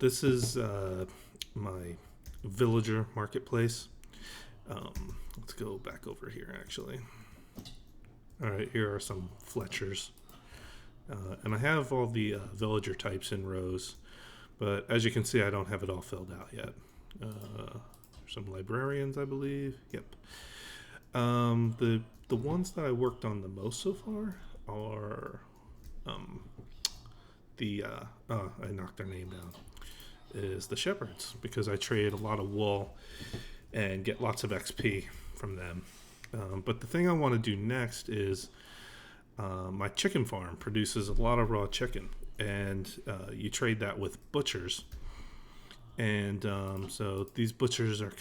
this is my villager marketplace. Let's go back over here, actually. All right, here are some Fletchers. And I have all the villager types in rows, but as you can see, I don't have it all filled out yet. Some librarians, I believe. Yep. The ones that I worked on the most so far are I knocked their name down, is the shepherds, because I trade a lot of wool and get lots of XP from them. But the thing I want to do next is my chicken farm produces a lot of raw chicken, and you trade that with butchers. And so these butchers are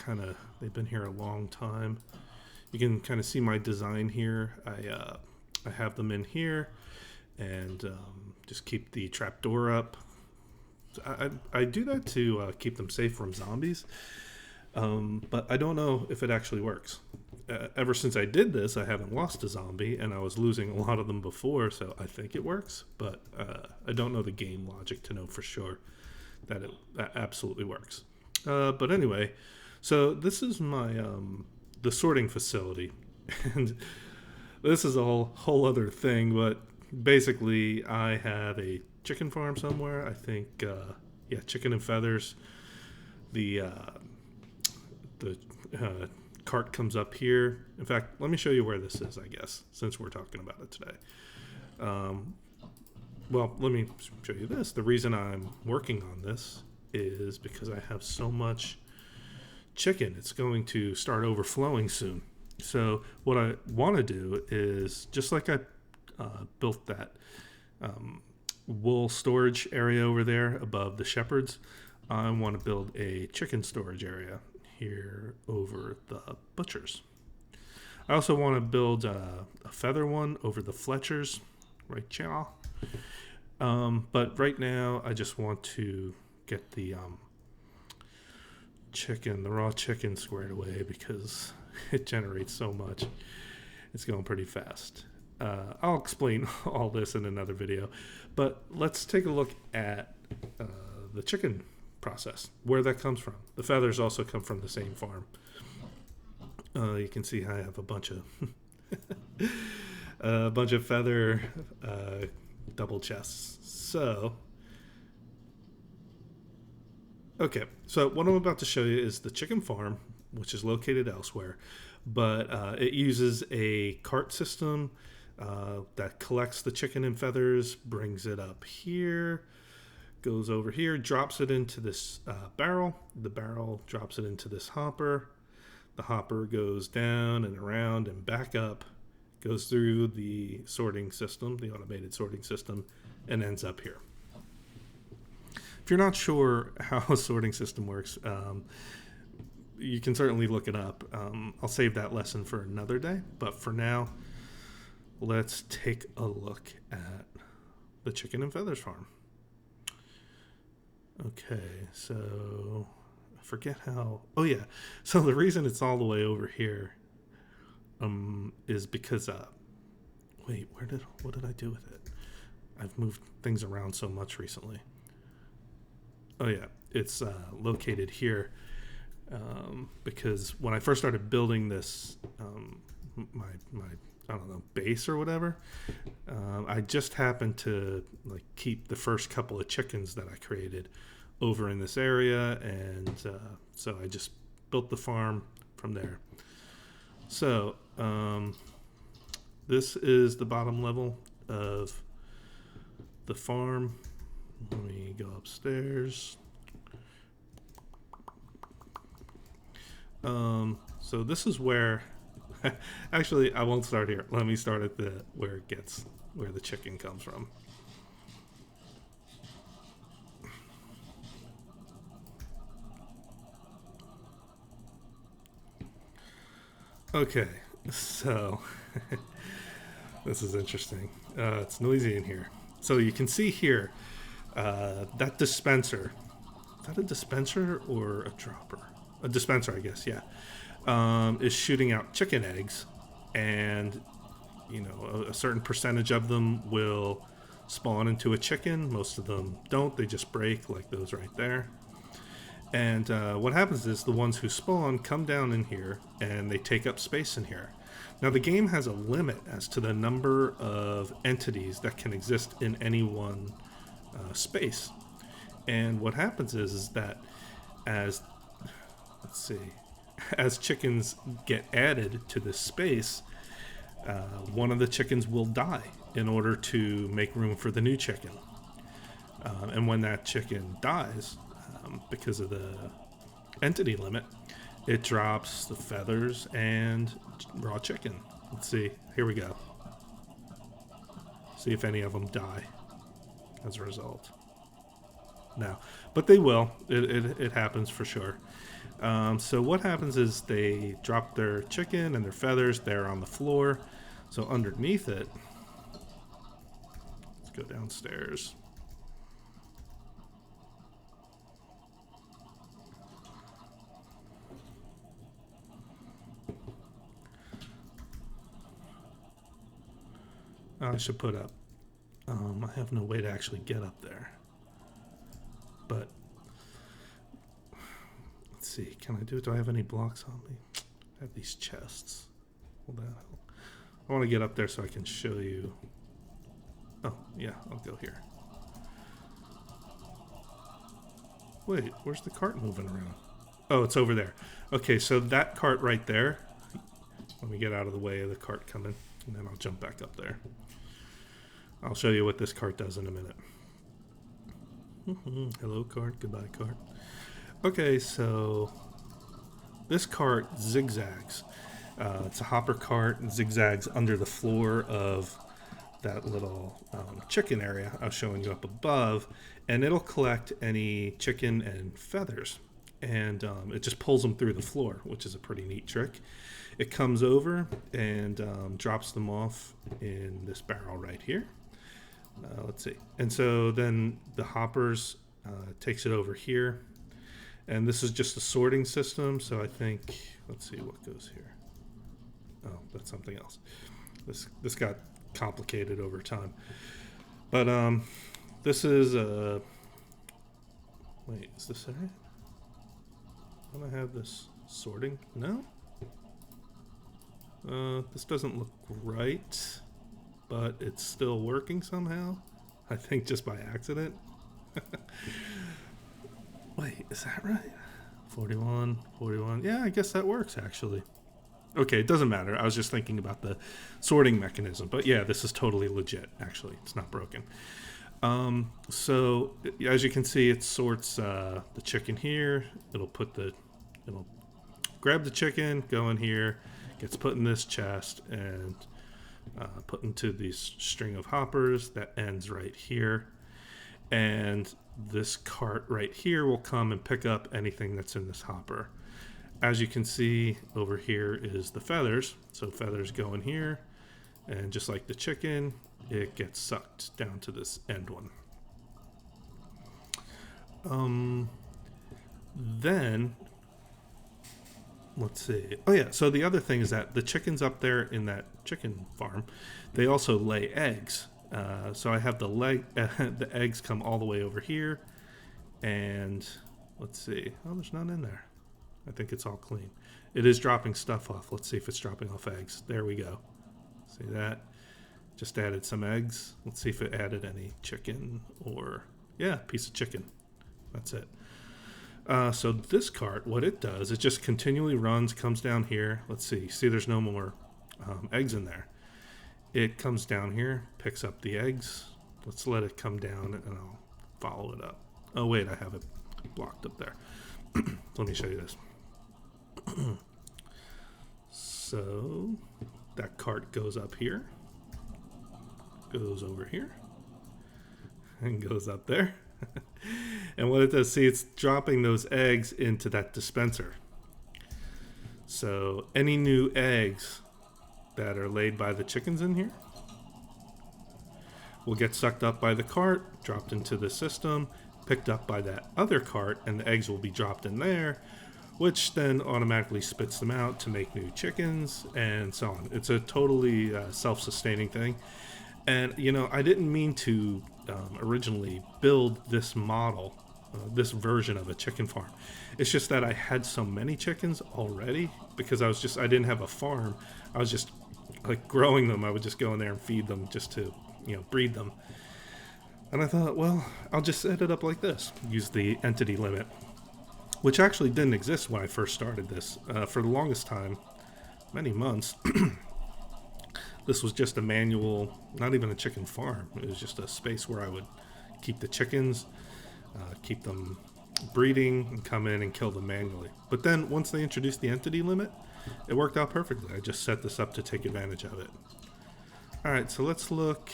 they've been here a long time. You can kind of see my design here. I have them in here, and just keep the trapdoor up. I do that to keep them safe from zombies, but I don't know if it actually works. Ever since I did this, I haven't lost a zombie, and I was losing a lot of them before, so I think it works, but I don't know the game logic to know for sure that that absolutely works. But anyway, so this is my the sorting facility, and this is a whole other thing, but basically I have a chicken farm somewhere. I think chicken and feathers. The cart comes up here. In fact, let me show you where this is, I guess, since we're talking about it today. Well, let me show you this. The reason I'm working on this is because I have so much chicken. It's going to start overflowing soon. So what I want to do is, just like I built that wool storage area over there above the shepherds, I want to build a chicken storage area here over the butchers. I also want to build a feather one over the Fletchers, right here. But right now, I just want to get the raw chicken squared away because it generates so much. It's going pretty fast. I'll explain all this in another video, but let's take a look at the chicken process, where that comes from. The feathers also come from the same farm. You can see I have a bunch of feather double chests. So what I'm about to show you is the chicken farm, which is located elsewhere, but it uses a cart system that collects the chicken and feathers, brings it up here, goes over here, drops it into this barrel. The barrel drops it into this hopper. The hopper goes down and around and back up, goes through the sorting system, the automated sorting system, and ends up here. If you're not sure how a sorting system works, you can certainly look it up. I'll save that lesson for another day, but for now, let's take a look at the chicken and feathers farm. Okay, so I forget how. Oh yeah, so the reason it's all the way over here is because what did I do with it? I've moved things around so much recently. Oh yeah, it's located here because when I first started building this, my I don't know, base or whatever, I just happened to keep the first couple of chickens that I created over in this area, and so I just built the farm from there. So this is the bottom level of the farm. Let me go upstairs. So this is where actually I won't start here. Let me start at where the chicken comes from. Okay, so this is interesting. It's noisy in here. So you can see here that dispenser. Is that a dispenser or a dropper? A dispenser, I guess, yeah. Is shooting out chicken eggs, and a certain percentage of them will spawn into a chicken. Most of them don't. They just break, like those right there. And what happens is the ones who spawn come down in here and they take up space in here. Now the game has a limit as to the number of entities that can exist in any one space. And what happens is that as, let's see, as chickens get added to this space, one of the chickens will die in order to make room for the new chicken. And when that chicken dies, because of the entity limit, it drops the feathers and raw chicken. Let's see. Here we go. See if any of them die as a result. No, but they will. It happens for sure. So what happens is they drop their chicken and their feathers there on the floor. So underneath it, let's go downstairs. I should put up. I have no way to actually get up there. But let's see. Can I do it? Do I have any blocks on me? I have these chests. Will that help? I want to get up there so I can show you. Oh, yeah. I'll go here. Wait, where's the cart moving around? Oh, it's over there. Okay, so that cart right there. Let me get out of the way of the cart coming, and then I'll jump back up there. I'll show you what this cart does in a minute. Hello, cart. Goodbye, cart. Okay, so this cart zigzags. It's a hopper cart and zigzags under the floor of that little chicken area I was showing you up above, and it'll collect any chicken and feathers, and it just pulls them through the floor, which is a pretty neat trick. It comes over and drops them off in this barrel right here. Let's see. And so then the hoppers takes it over here. And this is just a sorting system. So I think, let's see what goes here. Oh, that's something else. This got complicated over time. But this is wait, is this it? Don't I have this sorting? No? This doesn't look right, but it's still working somehow. I think just by accident. Wait, is that right? 41, 41. Yeah, I guess that works actually. Okay, it doesn't matter. I was just thinking about the sorting mechanism. But yeah, this is totally legit, actually. It's not broken. So as you can see, it sorts the chicken here. It'll grab the chicken, go in here, gets put in this chest, and put into these string of hoppers that ends right here. And this cart right here will come and pick up anything that's in this hopper. As you can see, over here is the feathers. So feathers go in here, and just like the chicken, it gets sucked down to this end one. Then, let's see. Oh yeah, so the other thing is that the chickens up there in that chicken farm, they also lay eggs. So I have the eggs come all the way over here, and let's see. Oh, there's none in there. I think it's all clean. It is dropping stuff off. Let's see if it's dropping off eggs. There we go. See that? Just added some eggs. Let's see if it added any chicken or, yeah, piece of chicken. That's it. So this cart, what it does, it just continually runs, comes down here. Let's see. See, there's no more eggs in there. It comes down here, picks up the eggs. Let's let it come down, and I'll follow it up. Oh, wait, I have it blocked up there. Let me show you this. So that cart goes up here, goes over here, and goes up there. And what it does, see, it's dropping those eggs into that dispenser. So any new eggs that are laid by the chickens in here will get sucked up by the cart, dropped into the system, picked up by that other cart, and the eggs will be dropped in there, which then automatically spits them out to make new chickens and so on. It's a totally self-sustaining thing. And, I didn't mean to originally build this model, this version of a chicken farm. It's just that I had so many chickens already because I didn't have a farm. I was just like growing them. I would just go in there and feed them just to, breed them. And I thought, well, I'll just set it up like this. Use the entity limit, which actually didn't exist when I first started this. For the longest time, many months, this was just a manual, not even a chicken farm. It was just a space where I would keep the chickens, keep them breeding, and come in and kill them manually. But then once they introduced the entity limit, it worked out perfectly. I just set this up to take advantage of it. All right, so let's look.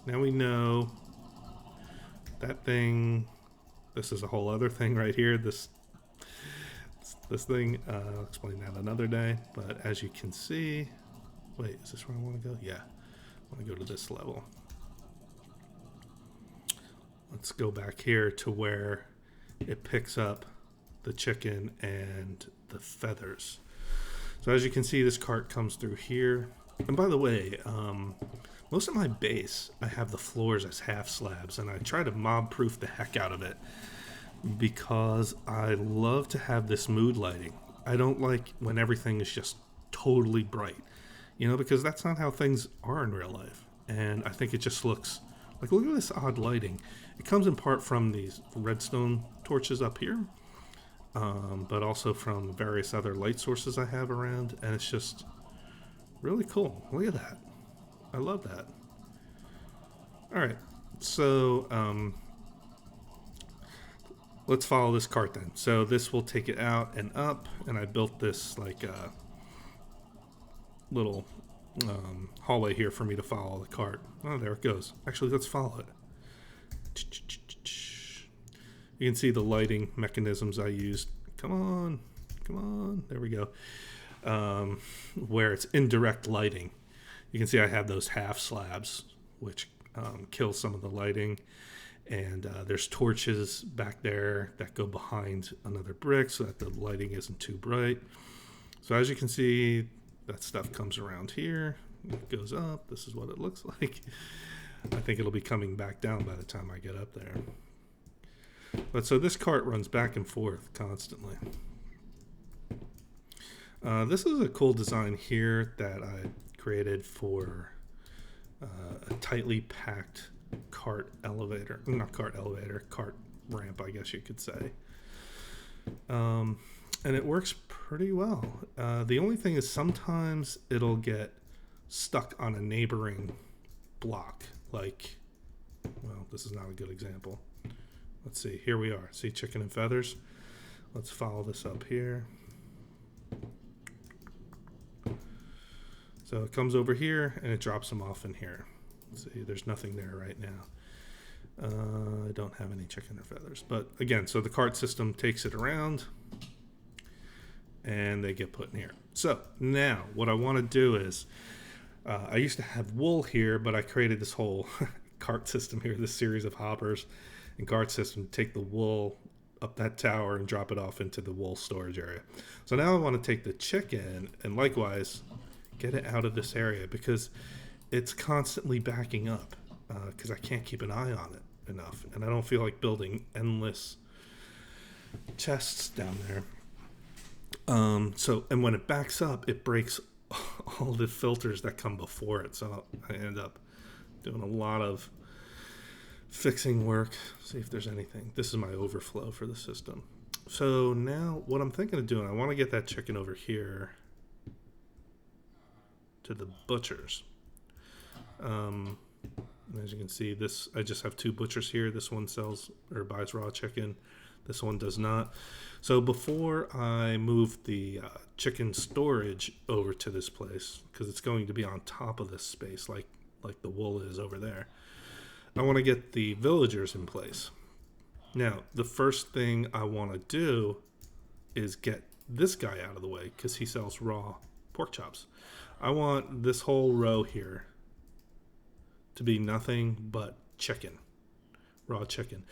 Now we know that thing. This is a whole other thing right here. This thing, I'll explain that another day. But as you can see, wait, is this where I want to go? Yeah, I want to go to this level. Let's go back here to where it picks up the chicken and the feathers. So as you can see, this cart comes through here. And by the way, most of my base, I have the floors as half slabs, and I try to mob-proof the heck out of it because I love to have this mood lighting. I don't like when everything is just totally bright, because that's not how things are in real life. And I think it just looks like, look at this odd lighting. It comes in part from these redstone torches up here, but also from various other light sources I have around, and it's just really cool. Look at that. I love that. All right, so let's follow this cart then. So this will take it out and up, and I built this like little hallway here for me to follow the cart. Oh, there it goes. Actually, let's follow it. You can see the lighting mechanisms I used. Come on. There we go. Where it's indirect lighting. You can see I have those half slabs, which kill some of the lighting. And there's torches back there that go behind another brick so that the lighting isn't too bright. So as you can see, that stuff comes around here. It goes up. This is what it looks like. I think it'll be coming back down by the time I get up there. But so this cart runs back and forth constantly. This is a cool design here that I created for a tightly packed cart elevator. Not cart elevator, cart ramp, I guess you could say. And it works pretty well. The only thing is sometimes it'll get stuck on a neighboring block. Like, well, this is not a good example. Let's see. Here we are. See chicken and feathers? Let's follow this up here. So it comes over here and it drops them off in here. Let's see, there's nothing there right now. I don't have any chicken or feathers. But again, so the cart system takes it around and they get put in here. So now what I want to do is, I used to have wool here, but I created this whole cart system here, this series of hoppers and cart system to take the wool up that tower and drop it off into the wool storage area. So now I want to take the chicken and likewise get it out of this area because it's constantly backing up because I can't keep an eye on it enough. And I don't feel like building endless chests down there. And when it backs up, it breaks all the filters that come before it. So I end up doing a lot of fixing work. See if there's anything. This is my overflow for the system. So now what I'm thinking of doing, I want to get that chicken over here to the butchers. As you can see, this I just have two butchers here. This one sells or buys raw chicken. This one does not. So before I move the chicken storage over to this place, because it's going to be on top of this space like the wool is over there, I want to get the villagers in place. Now, the first thing I want to do is get this guy out of the way because he sells raw pork chops. I want this whole row here to be nothing but chicken, raw chicken.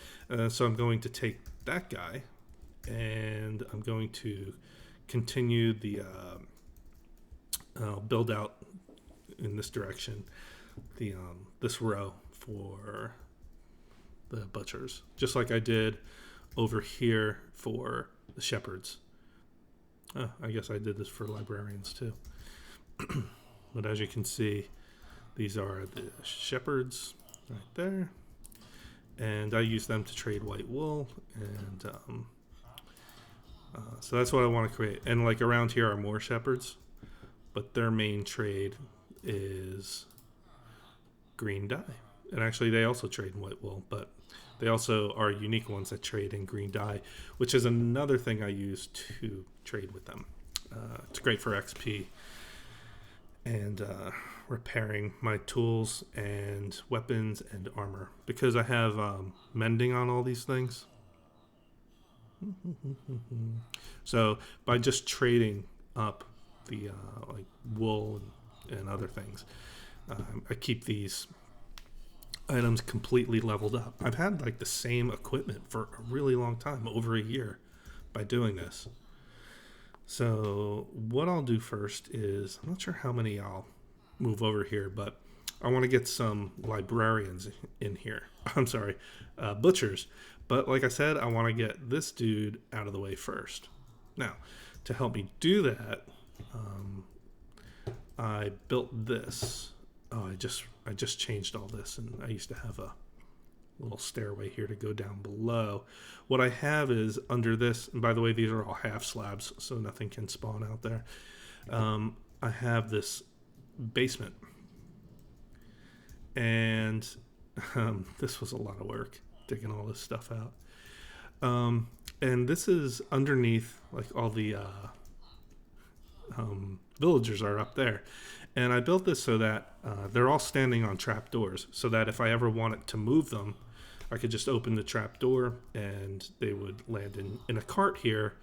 So I'm going to take that guy and I'm going to continue the build out in this direction. the this row for the butchers, just like I did over here for the shepherds. I guess I did this for librarians too. But as you can see, these are the shepherds right there. And I use them to trade white wool. And so that's what I want to create. And like around here are more shepherds, but their main trade is green dye. And actually they also trade in white wool, but they also are unique ones that trade in green dye, which is another thing I use to trade with them. It's great for XP and repairing my tools and weapons and armor, because I have mending on all these things. So by just trading up the like wool and other things, I keep these items completely leveled up. I've had like the same equipment for a really long time, over a year, by doing this. So what I'll do first is, I'm not sure how many I'll move over here, but I want to get some librarians in here. I'm sorry, butchers. But like I said, I want to get this dude out of the way first. Now, to help me do that, I built this. Oh, I just changed all this, and I used to have a little stairway here to go down below. What I have is under this, and by the way, these are all half slabs, so nothing can spawn out there. I have this basement, and this was a lot of work digging all this stuff out. And this is underneath, like all the villagers are up there. And I built this so that they're all standing on trapdoors, so that if I ever wanted to move them, I could just open the trapdoor and they would land in a cart here.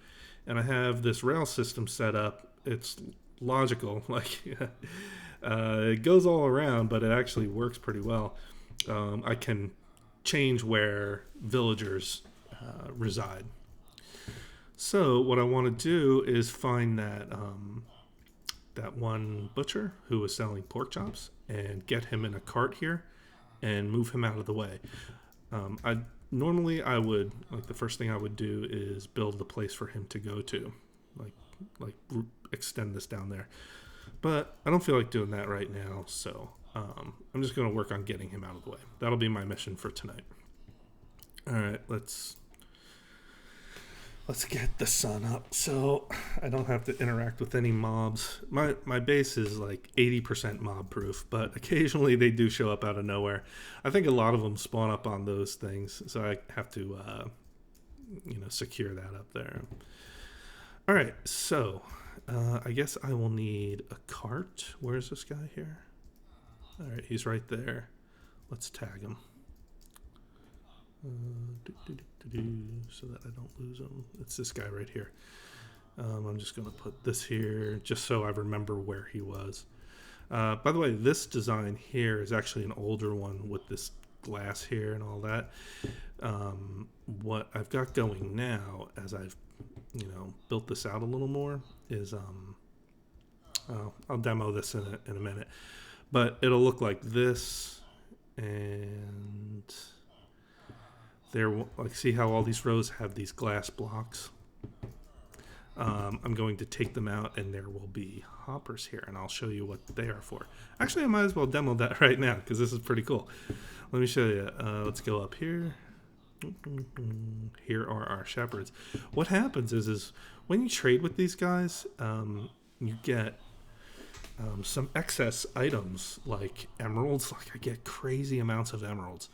And I have this rail system set up. It's logical, like it goes all around, but it actually works pretty well. I can change where villagers reside. So what I want to do is find that one butcher who was selling pork chops and get him in a cart here and move him out of the way. Normally I would, like, the first thing I would do is build the place for him to go to, like extend this down there. But I don't feel like doing that right now, so I'm just going to work on getting him out of the way. That'll be my mission for tonight. All right, let's get the sun up so I don't have to interact with any mobs. My base is like 80% mob proof, but occasionally they do show up out of nowhere. I think a lot of them spawn up on those things, so I have to secure that up there. All right, so I guess I will need a cart. Where's this guy here? All right, he's right there. Let's tag him. So that I don't lose him. It's this guy right here. I'm just going to put this here just so I remember where he was. By the way, this design here is actually an older one with this glass here and all that. What I've got going now, as I've built this out a little more, is I'll demo this in a minute, but it'll look like this. And there, like, see how all these rows have these glass blocks? I'm going to take them out, and there will be hoppers here, and I'll show you what they are for. Actually, I might as well demo that right now, because this is pretty cool. Let me show you. Let's go up here. Here are our shepherds. What happens is when you trade with these guys, you get some excess items like emeralds. Like, I get crazy amounts of emeralds.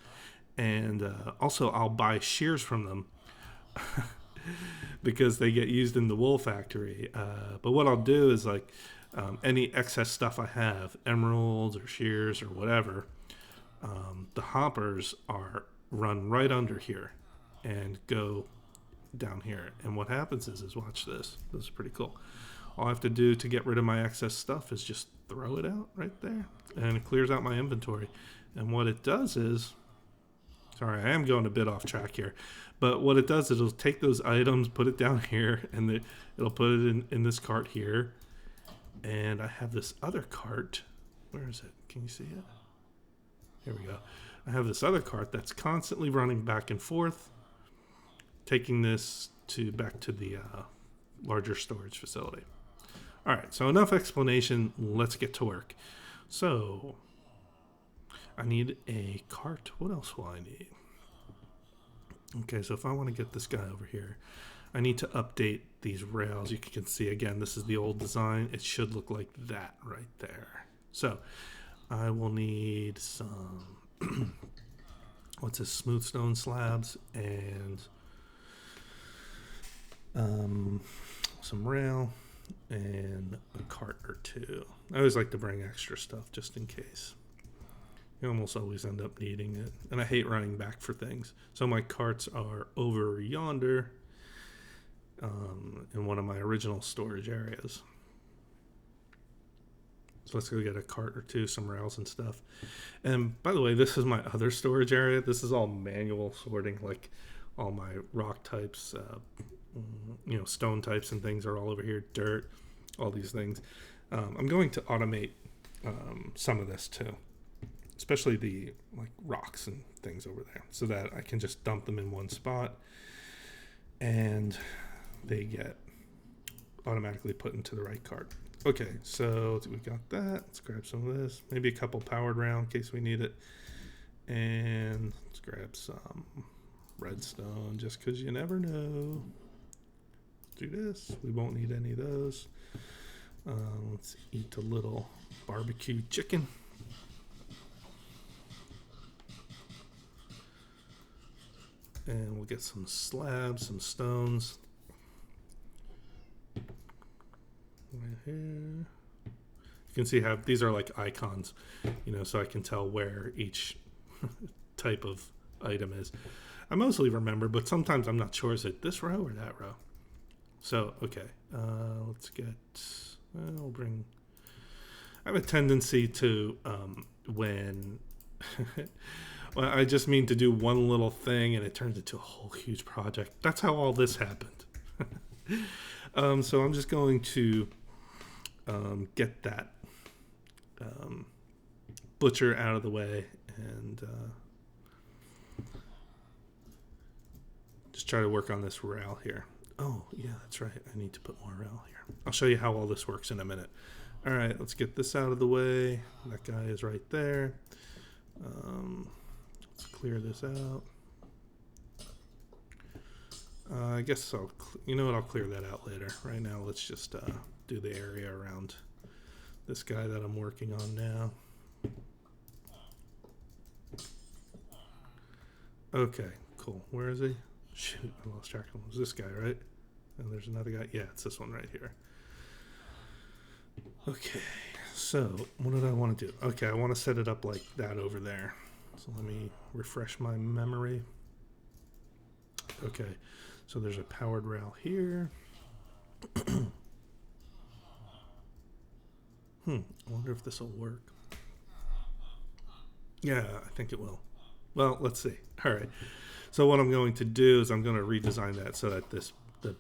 And also I'll buy shears from them because they get used in the wool factory. But what I'll do is, like, any excess stuff I have, emeralds or shears or whatever, the hoppers are run right under here and go down here. And what happens is watch this. This is pretty cool. All I have to do to get rid of my excess stuff is just throw it out right there, and it clears out my inventory. And what it does is, sorry, I am going a bit off track here, but what it does is it'll take those items, put it down here, and it'll put it in this cart here. And I have this other cart. Where is it? Can you see it? Here we go. I have this other cart that's constantly running back and forth, taking this back to the larger storage facility. All right, so enough explanation. Let's get to work. So I need a cart. What else will I need? Okay, so if I want to get this guy over here, I need to update these rails. You can see, again, this is the old design. It should look like that right there. So I will need some, what's this, smooth stone slabs and some rail and a cart or two. I always like to bring extra stuff just in case. You almost always end up needing it. And I hate running back for things. So my carts are over yonder in one of my original storage areas. So let's go get a cart or two, some rails and stuff. And by the way, this is my other storage area. This is all manual sorting, like all my rock types, stone types and things are all over here, dirt, all these things. I'm going to automate some of this too, especially the like rocks and things over there, so that I can just dump them in one spot and they get automatically put into the right cart. Okay, so we got that. Let's grab some of this, maybe a couple powered rail in case we need it, and let's grab some redstone just because you never know. Do this. We won't need any of those. Let's eat a little barbecue chicken. And we'll get some slabs, some stones. Right here. You can see how these are like icons, so I can tell where each type of item is. I mostly remember, but sometimes I'm not sure. Is it this row or that row? So, okay, let's get, we'll bring, I have a tendency to, when well, I just mean to do one little thing and it turns into a whole huge project. That's how all this happened. So I'm just going to get that butcher out of the way and just try to work on this rail here. Oh, yeah, that's right. I need to put more rail here. I'll show you how all this works in a minute. All right, let's get this out of the way. That guy is right there. Let's clear this out. I guess I'll, I'll clear that out later. Right now, let's just do the area around this guy that I'm working on now. Okay, cool. Where is he? Shoot, I lost track of him. It was this guy, right? And there's another guy. Yeah, it's this one right here. Okay, so what did I want to do? Okay, I want to set it up like that over there. So let me refresh my memory. Okay, so there's a powered rail here. I wonder if this will work. Yeah, I think it will. Well, let's see. All right. So what I'm going to do is I'm going to redesign that so that the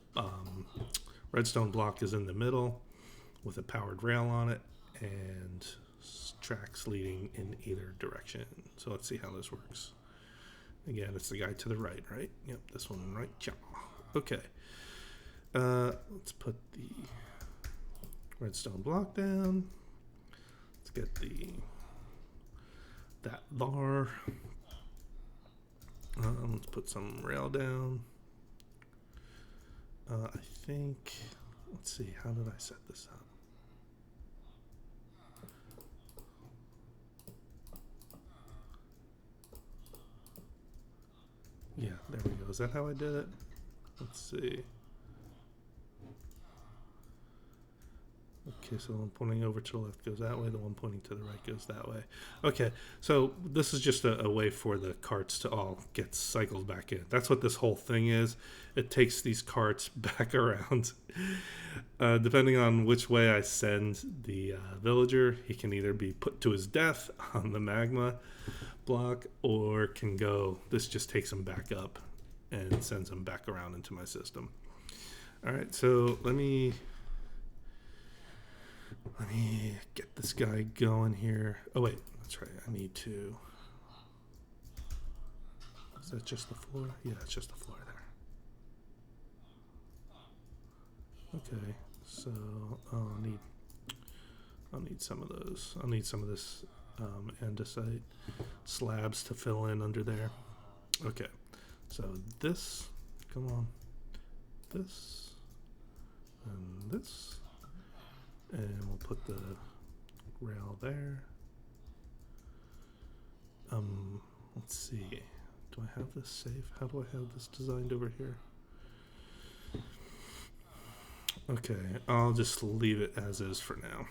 redstone block is in the middle with a powered rail on it and tracks leading in either direction. So let's see how this works. Again, it's the guy to the right, right? Yep, this one right. Yeah. Okay. Let's put the redstone block down. Let's get that bar. Let's put some rail down. I think, let's see, how did I set this up? Yeah, there we go. Is that how I did it? Let's see. Okay, so the one pointing over to the left goes that way, the one pointing to the right goes that way. Okay, so this is just a way for the carts to all get cycled back in. That's what this whole thing is. It takes these carts back around. Depending on which way I send the villager, he can either be put to his death on the magma block or can go, this just takes him back up and sends him back around into my system. All right, so let me get this guy going here. Oh wait, that's right. I need to Is that just the floor? Yeah, it's just the floor there. Okay, so I'll need some of those. I'll need some of this andesite slabs to fill in under there. Okay, so this, come on, this, and this, and we'll put the rail there. Let's see. Do I have this saved? How do I have this designed over here? Okay, I'll just leave it as is for now.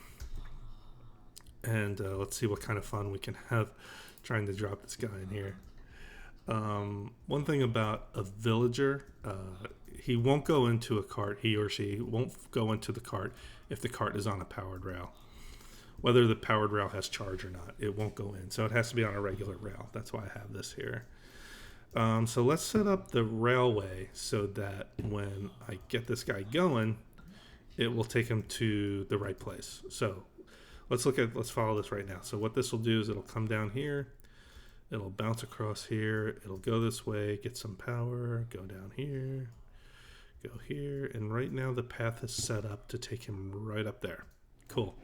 And let's see what kind of fun we can have trying to drop this guy in here. One thing about a villager, he won't go into a cart, he or she won't go into the cart if the cart is on a powered rail. Whether the powered rail has charge or not, it won't go in. So it has to be on a regular rail. That's why I have this here. So let's set up the railway so that when I get this guy going, it will take him to the right place. So let's follow this right now. So what this will do is it'll come down here. It'll bounce across here. It'll go this way, get some power, go down here, go here. And right now the path is set up to take him right up there. Cool.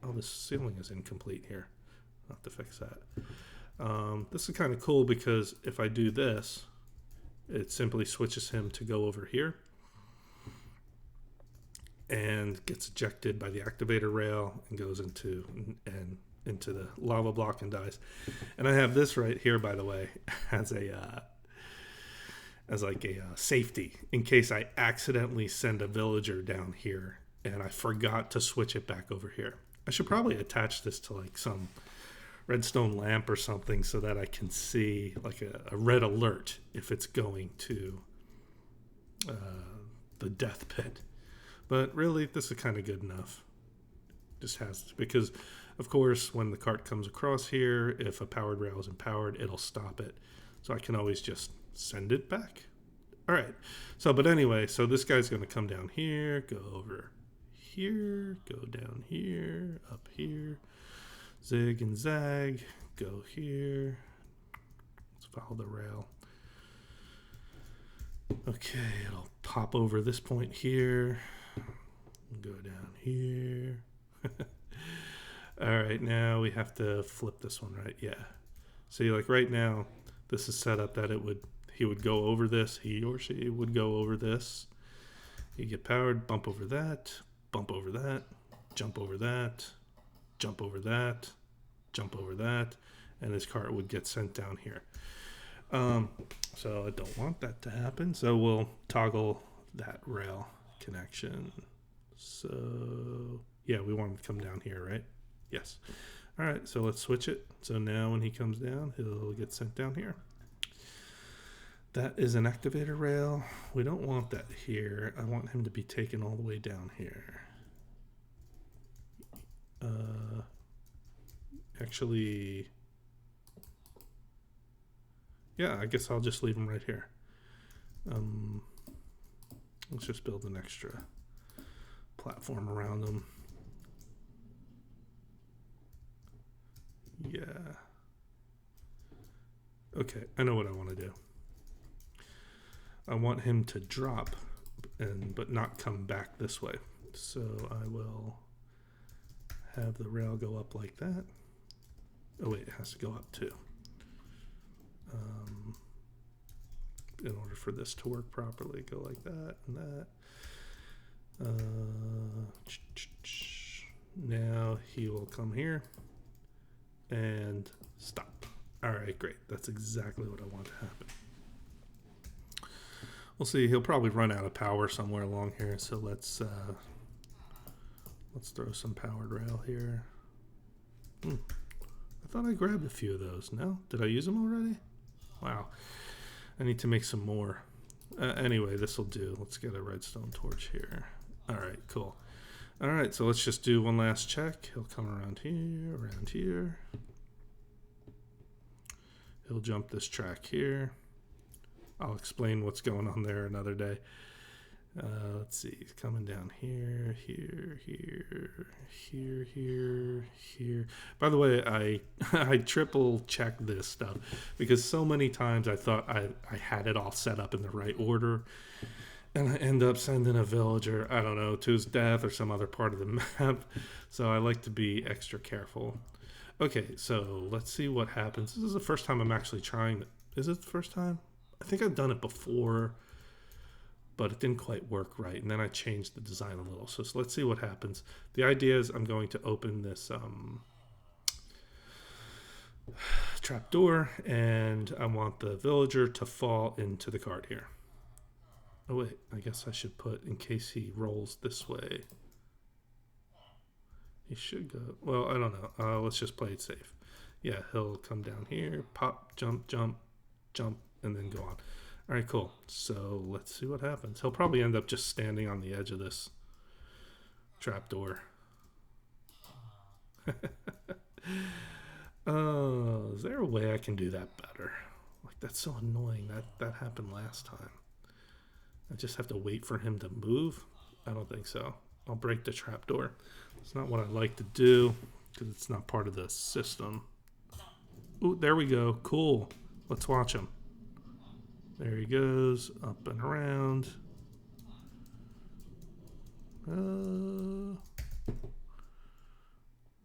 Oh, this ceiling is incomplete here. I'll have to fix that. This is kind of cool because if I do this, it simply switches him to go over here and gets ejected by the activator rail and goes into the lava block and dies. And I have this right here, by the way, as like a safety in case I accidentally send a villager down here and I forgot to switch it back over here. I should probably attach this to like some redstone lamp or something so that I can see like a red alert if it's going to the death pit. But really, this is kind of good enough. Just has to, because of course when the cart comes across here, if a powered rail isn't powered, it'll stop it. So I can always just send it back. All right. So, but anyway, so this guy's going to come down here, go over here, go down here, up here, zig and zag, go here. Let's follow the rail. Okay, it'll pop over this point here, go down here. All right, now we have to flip this one, right? Yeah. See, like right now, this is set up that he would go over this, he or she would go over this. You get powered, bump over that, bump over that, jump over that, jump over that, jump over that, and his cart would get sent down here. So I don't want that to happen, so we'll toggle that rail connection. So yeah, we want him to come down here, right? Yes. All right, so let's switch it. So now when he comes down, he'll get sent down here. That is an activator rail. We don't want that here. I want him to be taken all the way down here. Actually, yeah, I guess I'll just leave him right here. Let's just build an extra platform around him. Yeah. Okay, I know what I want to do. I want him to drop but not come back this way. So I will have the rail go up like that. Oh wait, it has to go up too. In order for this to work properly, go like that and that. Now he will come here and stop. All right, great. That's exactly what I want to happen. We'll see. He'll probably run out of power somewhere along here. So let's throw some powered rail here. I thought I grabbed a few of those. No? Did I use them already? Wow. I need to make some more. Anyway, this will do. Let's get a redstone torch here. All right, cool. All right, so let's just do one last check. He'll come around here, around here. He'll jump this track here. I'll explain what's going on there another day. let's see. He's coming down here, here, here, here, here, here. By the way, I triple checked this stuff because so many times I thought I had it all set up in the right order, and I end up sending a villager, I don't know, to his death or some other part of the map. So I like to be extra careful. Okay, so let's see what happens. This is the first time I'm actually trying. Is it the first time? I think I've done it before, but it didn't quite work right. And then I changed the design a little. So let's see what happens. The idea is I'm going to open this trap door, and I want the villager to fall into the cart here. Oh wait, I guess I should put, in case he rolls this way. He should go, well, I don't know. Let's just play it safe. Yeah, he'll come down here, pop, jump, jump, jump, and then go on. All right, cool. So let's see what happens. He'll probably end up just standing on the edge of this trapdoor. Oh, is there a way I can do that better? Like, that's so annoying. That happened last time. I just have to wait for him to move? I don't think so. I'll break the trapdoor. It's not what I like to do because it's not part of the system. Ooh, there we go. Cool. Let's watch him. There he goes, up and around.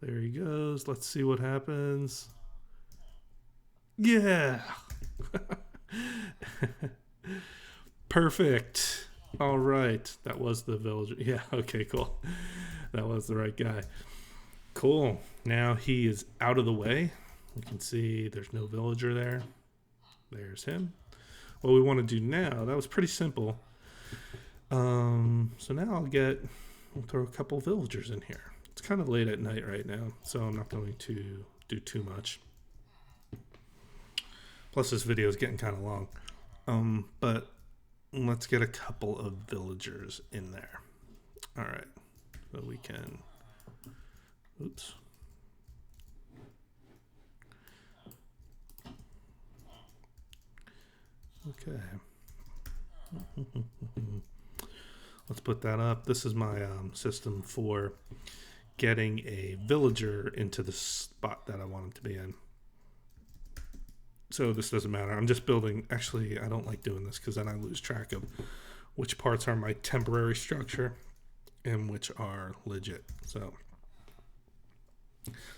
There he goes. Let's see what happens. Yeah. Perfect. All right. That was the villager. Yeah, okay, cool. That was the right guy. Cool. Now he is out of the way. You can see there's no villager there. There's him. What we want to do now, that was pretty simple. So now we'll throw a couple villagers in here. It's kind of late at night right now, so I'm not going to do too much. Plus this video is getting kind of long. But let's get a couple of villagers in there. All right, so we can, oops. Okay. Let's put that up. This is my system for getting a villager into the spot that I want him to be in. So this doesn't matter. I'm just building. Actually, I don't like doing this because then I lose track of which parts are my temporary structure and which are legit. So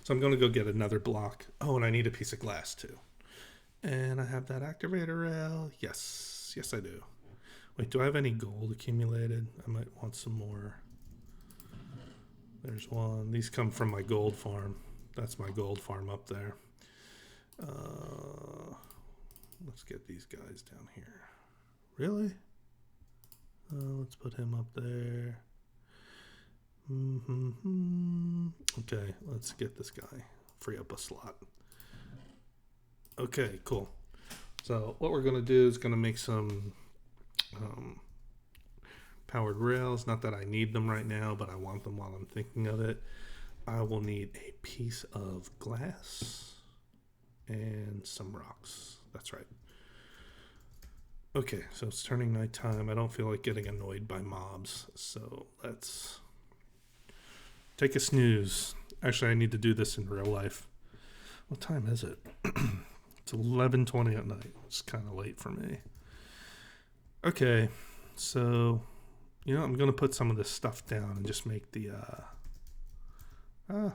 I'm going to go get another block. Oh, and I need a piece of glass too. And I have that activator rail. Yes, I do. Wait, do I have any gold accumulated? I might want some more. There's one. These come from my gold farm. That's my gold farm up there. Let's get these guys down here. Really? Let's put him up there. Okay, let's get this guy. Free up a slot. Okay, cool. So what we're going to do is going to make some powered rails. Not that I need them right now, but I want them while I'm thinking of it. I will need a piece of glass and some rocks. That's right. Okay, so it's turning nighttime. I don't feel like getting annoyed by mobs, so let's take a snooze. Actually, I need to do this in real life. What time is it? It's 11:20 at night. It's kind of late for me. Okay, so, I'm going to put some of this stuff down and just make the, I'm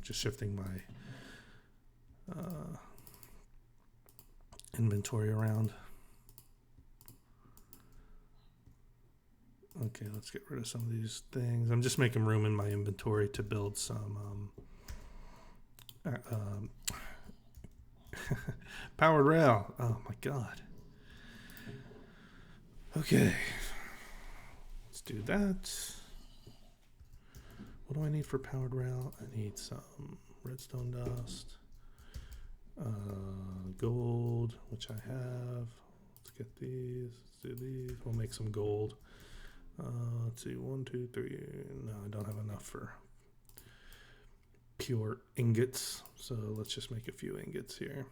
just shifting my inventory around. Okay, let's get rid of some of these things. I'm just making room in my inventory to build some powered rail. Oh my god. Okay, let's do that. What do I need for powered rail? I need some redstone dust, gold, which I have. Let's get these. Let's do these. We'll make some gold. Let's see, 1, 2, 3. No, I don't have enough for pure ingots, so let's just make a few ingots here.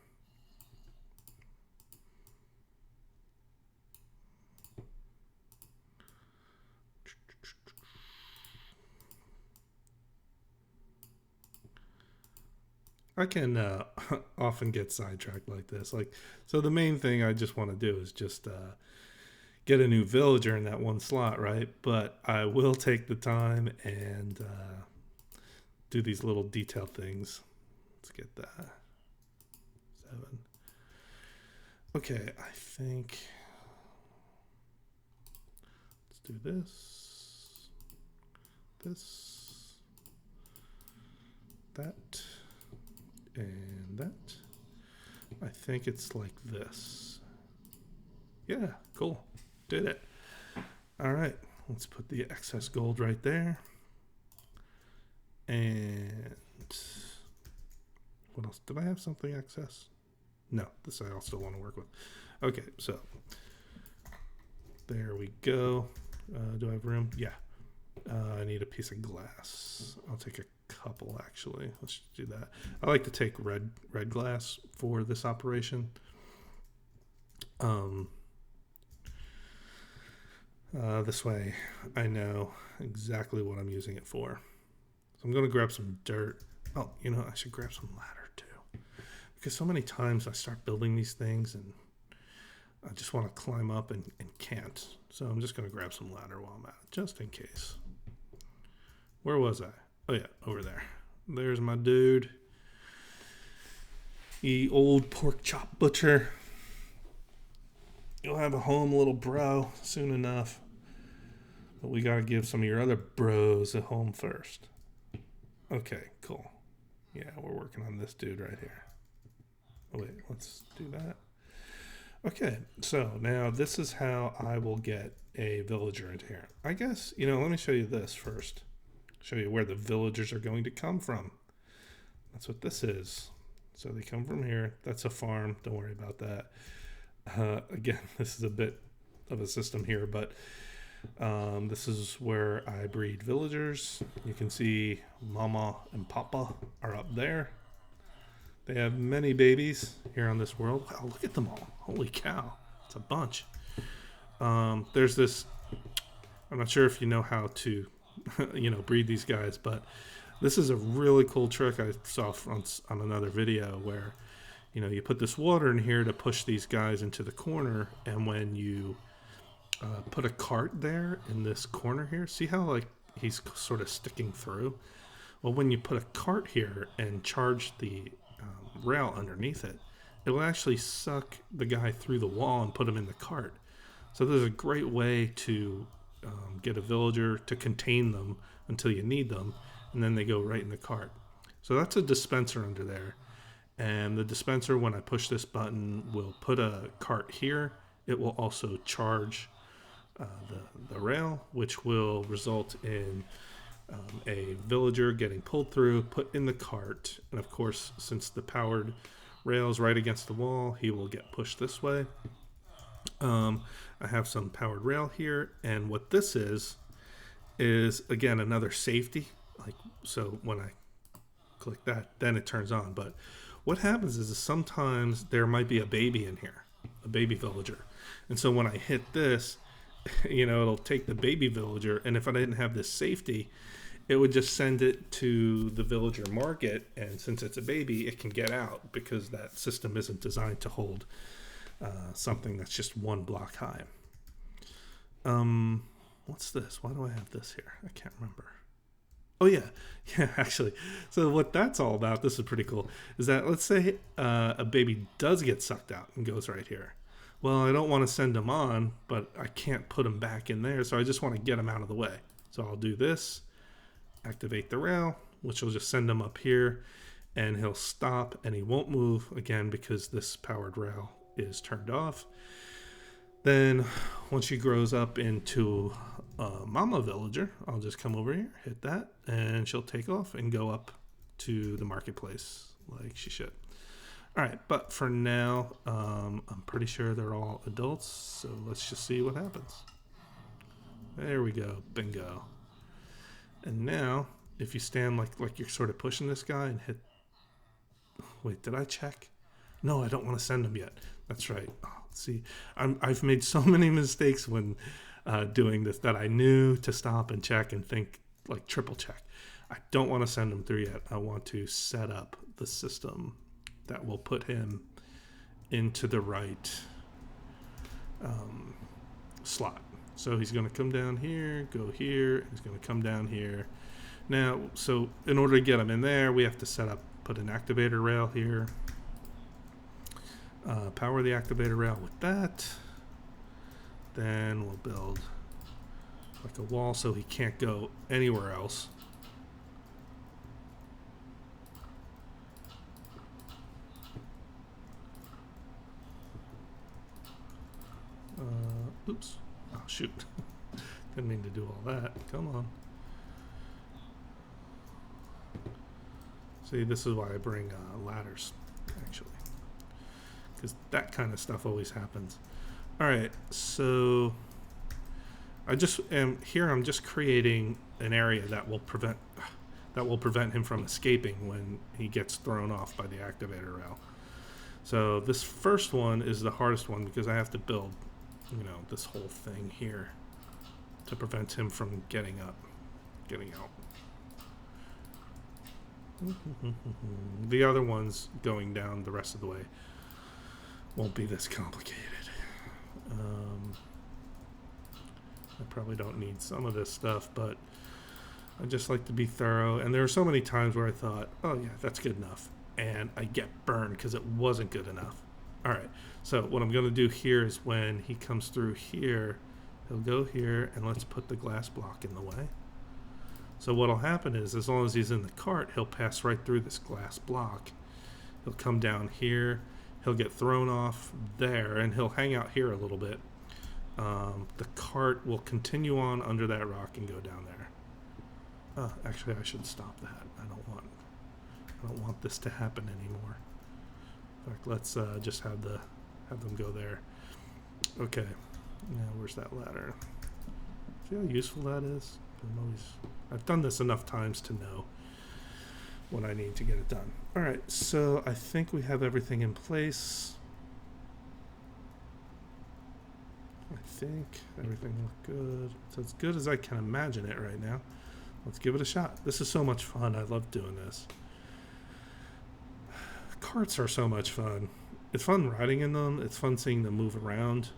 I can often get sidetracked like this. Like, so the main thing I just want to do is just get a new villager in that one slot, right? But I will take the time and do these little detail things. Let's get that. 7. Okay, I think let's do this, that, and that. I think it's like this. Yeah, cool. Did it. All right, let's put the excess gold right there. And what else? Did I have something excess? No, this I also want to work with. Okay, so there we go. Do I have room? Yeah. I need a piece of glass. I'll take a couple, actually. Let's do that. I like to take red glass for this operation. This way I know exactly what I'm using it for. So I'm going to grab some dirt. Oh, you know, I should grab some ladder too. Because so many times I start building these things and I just want to climb up and can't. So I'm just going to grab some ladder while I'm at it, just in case. Where was I? Oh yeah, over there. There's my dude. The old pork chop butcher. You'll have a home, little bro, soon enough. But we got to give some of your other bros a home first. Okay, cool. Yeah, we're working on this dude right here. Oh, wait, let's do that. Okay, so now this is how I will get a villager into here. I guess, you know, let me show you this first. Show you where the villagers are going to come from. That's what this is. So they come from here. That's a farm. Don't worry about that. Again, this is a bit of a system here, but this is where I breed villagers. You can see Mama and Papa are up there. They have many babies here on this world. Wow, look at them all. Holy cow. It's a bunch. There's this, I'm not sure if you know how to, breed these guys, but this is a really cool trick I saw on another video where, you put this water in here to push these guys into the corner, and when you put a cart there in this corner here, see how like he's sort of sticking through? Well, when you put a cart here and charge the rail underneath it, it will actually suck the guy through the wall and put him in the cart. So there's a great way to get a villager to contain them until you need them, and then they go right in the cart. So that's a dispenser under there. And the dispenser, when I push this button, will put a cart here. It will also charge the rail, which will result in a villager getting pulled through, put in the cart. And of course, since the powered rail is right against the wall, he will get pushed this way. I have some powered rail here. And what this is again, another safety. Like, so when I click that, then it turns on. But what happens is sometimes there might be a baby in here, a baby villager. And so when I hit this, it'll take the baby villager. And if I didn't have this safety, it would just send it to the villager market. And since it's a baby, it can get out because that system isn't designed to hold something that's just one block high. What's this? Why do I have this here? I can't remember. Oh, yeah, actually. So what that's all about, this is pretty cool, is that let's say a baby does get sucked out and goes right here. Well, I don't want to send him on, but I can't put him back in there, so I just want to get him out of the way. So I'll do this, activate the rail, which will just send him up here, and he'll stop, and he won't move, again, because this powered rail is turned off. Then once she grows up into a mama villager, I'll just come over here, hit that, and she'll take off and go up to the marketplace like she should. All right, but for now, I'm pretty sure they're all adults, so let's just see what happens. There we go, bingo. And now, if you stand like you're sort of pushing this guy and hit... Wait, did I check? No, I don't want to send him yet. That's right. Oh, see, I've made so many mistakes when doing this that I knew to stop and check and think, like triple check. I don't want to send him through yet. I want to set up the system that will put him into the right slot. So he's going to come down here, go here, he's going to come down here. Now, so in order to get him in there, we have to put an activator rail here. Power the activator rail with that. Then we'll build like a wall so he can't go anywhere else. Oops. Oh, shoot. Didn't mean to do all that. Come on. See, this is why I bring ladders, actually. Because that kind of stuff always happens. All right, so I'm just creating an area that will prevent him from escaping when he gets thrown off by the activator rail. So this first one is the hardest one because I have to build, this whole thing here to prevent him from getting out. The other ones going down the rest of the way won't be this complicated. I probably don't need some of this stuff, but I just like to be thorough. And there were so many times where I thought, oh yeah, that's good enough. And I get burned because it wasn't good enough. All right, so what I'm going to do here is when he comes through here, he'll go here, and let's put the glass block in the way. So what'll happen is, as long as he's in the cart, he'll pass right through this glass block. He'll come down here, he'll get thrown off there, and he'll hang out here a little bit. The cart will continue on under that rock and go down there. Actually, I should stop that. I don't want this to happen anymore. In fact, let's just have them go there. Okay. Now, where's that ladder? See how useful that is? I've done this enough times to know when I need to get it done. All right, so I think we have everything in place. I think everything looked good. So as good as I can imagine it right now. Let's give it a shot. This is so much fun. I love doing this. Carts are so much fun. It's fun riding in them. It's fun seeing them move around.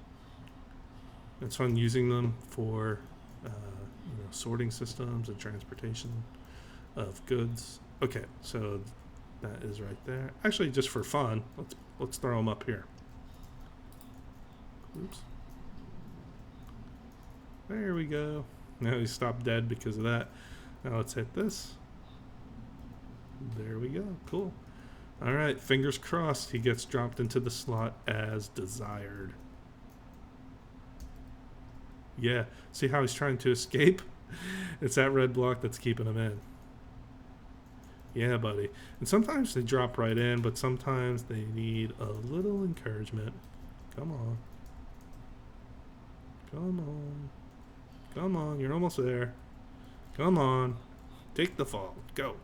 It's fun using them for sorting systems and transportation of goods. Okay, so that is right there. Actually, just for fun, let's throw them up here. Oops. There we go. Now he stopped dead because of that. Now let's hit this. There we go. Cool. All right, fingers crossed he gets dropped into the slot as desired. Yeah, see how he's trying to escape? It's that red block that's keeping him in. Yeah, buddy. And sometimes they drop right in, but sometimes they need a little encouragement. Come on. Come on. Come on, you're almost there. Come on. Take the fall. Go.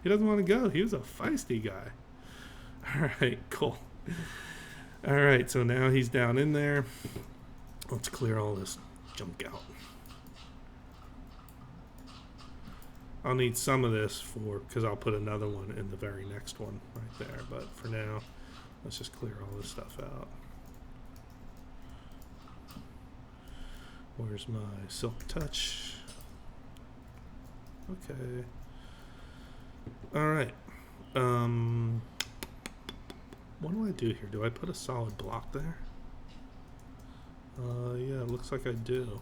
He doesn't want to go. He was a feisty guy. All right, cool. All right, so now he's down in there. Let's clear all this junk out. I'll need some of this because I'll put another one in the very next one right there. But for now, let's just clear all this stuff out. Where's my silk touch? Okay. All right. What do I do here? Do I put a solid block there? Yeah, it looks like I do.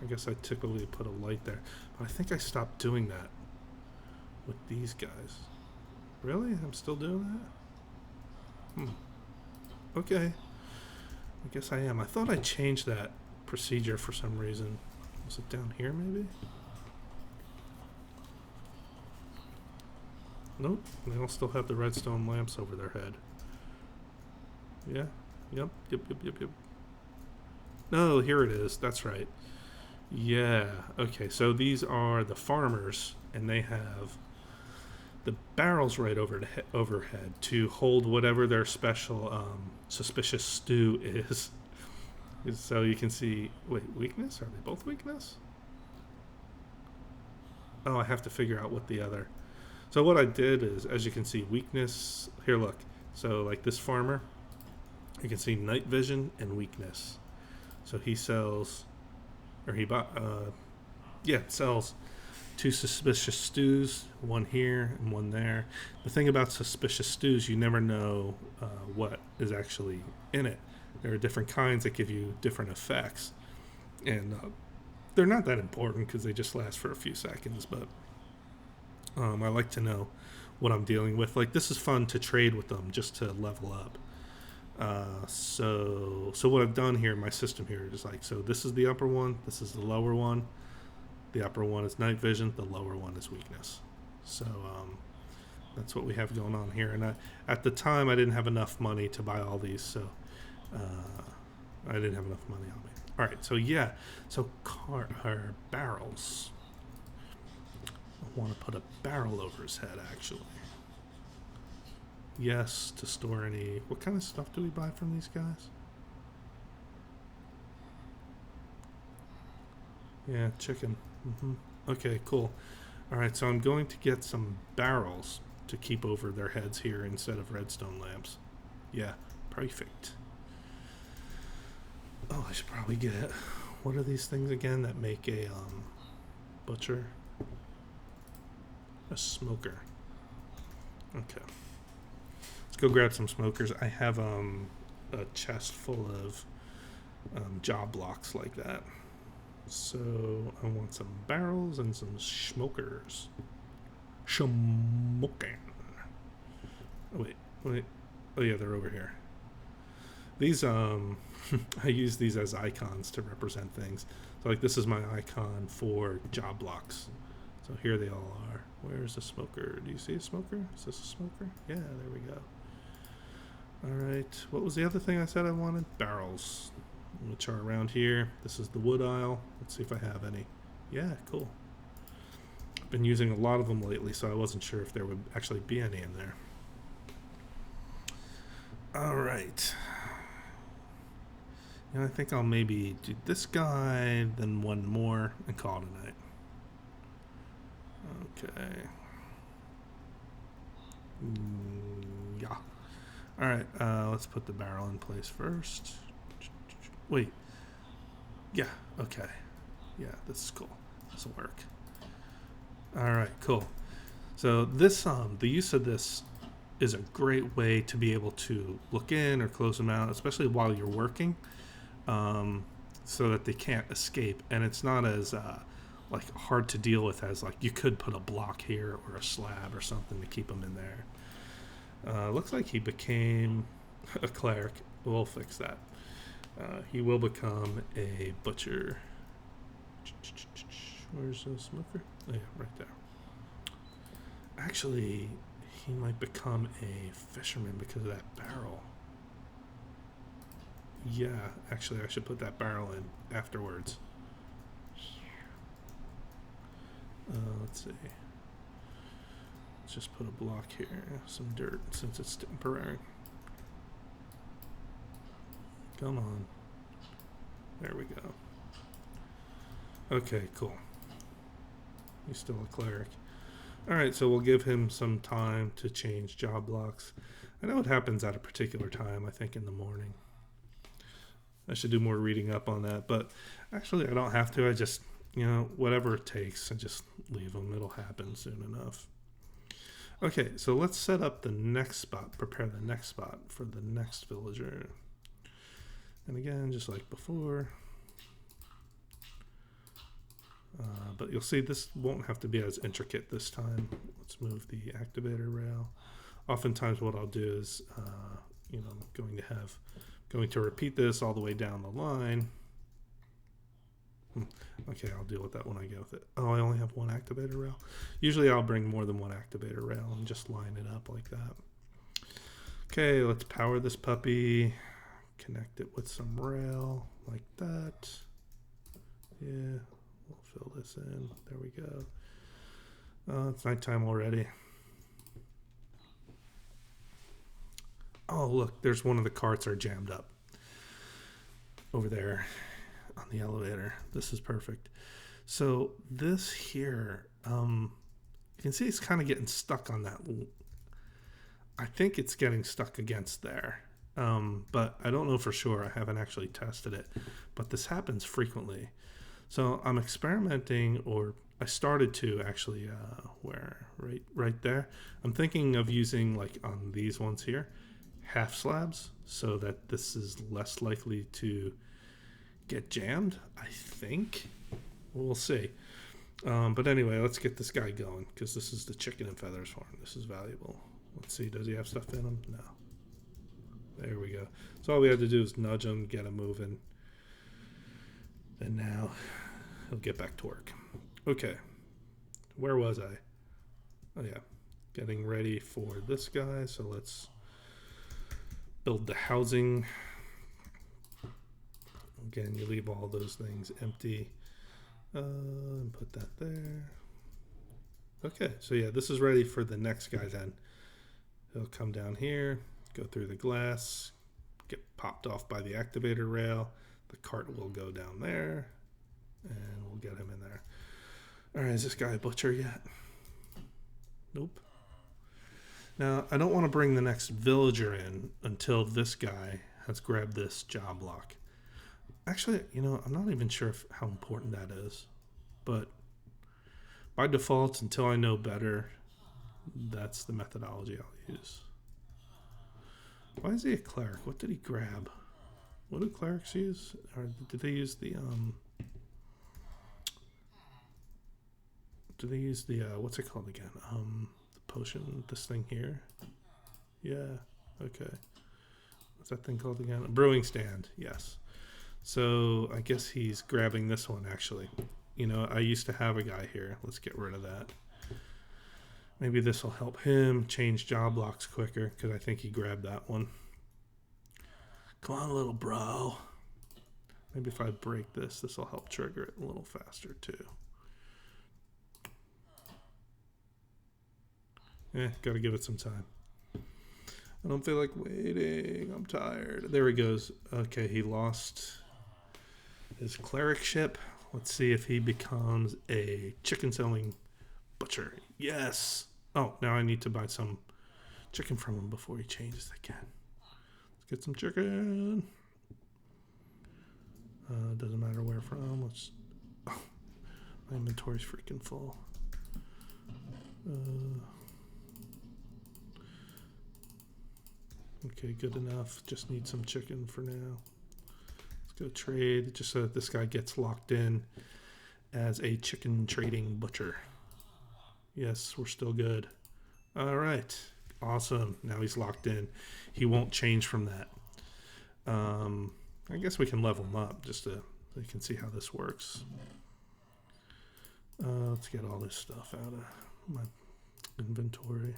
I guess I typically put a light there. But I think I stopped doing that with these guys. Really? I'm still doing that? Okay. I guess I am. I thought I changed that procedure for some reason. Was it down here maybe? Nope. They all still have the redstone lamps over their head. Yeah. Yep. No, here it is. That's right. Yeah. Okay, so these are the farmers, and they have the barrels right overhead to hold whatever their special suspicious stew is. So you can see... Wait, weakness? Are they both weakness? Oh, I have to figure out what the other. So what I did is, as you can see, weakness. Here, look. So like this farmer, you can see night vision and weakness. So he sells, or he bought, sells two suspicious stews, one here and one there. The thing about suspicious stews, you never know what is actually in it. There are different kinds that give you different effects, and they're not that important because they just last for a few seconds. But I like to know what I'm dealing with. Like, this is fun to trade with them just to level up. So what I've done here, my system here is like, so this is the upper one, this is the lower one. The upper one is night vision, the lower one is weakness. So that's what we have going on here. And at the time, I didn't have enough money to buy all these, so I didn't have enough money on me. All right, so yeah, so barrels. I want to put a barrel over his head, actually. Yes, to store any. What kind of stuff do we buy from these guys? Yeah, chicken. Okay, cool. All right, so I'm going to get some barrels to keep over their heads here instead of redstone lamps. Yeah, perfect. Oh, I should probably get, what are these things again that make a butcher? A smoker. Okay. Let's go grab some smokers. I have a chest full of job blocks like that. So I want some barrels and some smokers. Smoking. Oh, wait. Oh yeah, they're over here. These I use these as icons to represent things. So like this is my icon for job blocks. So here they all are. Where's the smoker? Do you see a smoker? Is this a smoker? Yeah, there we go. All right. What was the other thing I said I wanted? Barrels, which are around here. This is the wood aisle. Let's see if I have any. Yeah, cool. I've been using a lot of them lately, so I wasn't sure if there would actually be any in there. All right. And I think I'll maybe do this guy, then one more, and call it a night. Okay. Yeah. All right. Let's put the barrel in place first. Wait. Yeah. Okay. Yeah, this is cool. This will work. All right. Cool. So this, the use of this is a great way to be able to look in or close them out, especially while you're working, so that they can't escape. And it's not as like hard to deal with as like you could put a block here or a slab or something to keep them in there. Looks like he became a cleric. We'll fix that. He will become a butcher. Where's the smoker? Oh yeah, right there. Actually, he might become a fisherman because of that barrel. Yeah, actually, I should put that barrel in afterwards. Let's see. Let's just put a block here, some dirt, since it's temporary. Come on. There we go. Okay, cool. He's still a cleric. Alright, so we'll give him some time to change job blocks. I know it happens at a particular time, I think in the morning. I should do more reading up on that, but actually I don't have to. I just, whatever it takes, I just leave them. It'll happen soon enough. Okay, so let's set up the next spot, prepare the next spot for the next villager. And again, just like before. But you'll see this won't have to be as intricate this time. Let's move the activator rail. Oftentimes what I'll do is, I'm going to repeat this all the way down the line. Okay, I'll deal with that when I get with it. Oh, I only have one activator rail. Usually I'll bring more than one activator rail and just line it up like that. Okay, let's power this puppy. Connect it with some rail like that. Yeah, we'll fill this in. There we go. It's nighttime already. Oh, look, there's one of the carts are jammed up over there on the elevator. This is perfect. So this here, You can see it's kind of getting stuck on that. I think it's getting stuck against there. But I don't know for sure. I haven't actually tested it. But this happens frequently. So I'm experimenting, or I started to actually, right there. I'm thinking of using, like on these ones here, half slabs, so that this is less likely to get jammed, I think. We'll see. But anyway, let's get this guy going, because this is the chicken and feathers farm. This is valuable. Let's see, does he have stuff in him? No. There we go. So all we had to do is nudge him, get him moving. And now he'll get back to work. Okay. Where was I? Oh, yeah. Getting ready for this guy. So let's build the housing. Again, you leave all those things empty. And put that there. Okay, so yeah, this is ready for the next guy then. He'll come down here, go through the glass, get popped off by the activator rail. The cart will go down there, and we'll get him in there. All right, is this guy a butcher yet? Nope. Now, I don't want to bring the next villager in until this guy has grabbed this job block. Actually, I'm not even sure how important that is. But by default, until I know better, that's the methodology I'll use. Why is he a cleric? What did he grab? What do clerics use? Or did they use the what's it called again? The potion, this thing here. Yeah, okay. What's that thing called again? A brewing stand, yes. So I guess he's grabbing this one, actually. I used to have a guy here. Let's get rid of that. Maybe this will help him change job blocks quicker, because I think he grabbed that one. Come on, little bro. Maybe if I break this will help trigger it a little faster, too. Gotta give it some time. I don't feel like waiting. I'm tired. There he goes. Okay, he lost his clericship. Let's see if he becomes a chicken selling butcher. Yes. Oh, now I need to buy some chicken from him before he changes again. Let's get some chicken. Doesn't matter where from. My inventory's freaking full. Okay, good enough. Just need some chicken for now. Let's go trade, just so that this guy gets locked in as a chicken trading butcher. Yes, we're still good. All right. Awesome. Now he's locked in. He won't change from that. I guess we can level him up just so you can see how this works. Let's get all this stuff out of my inventory.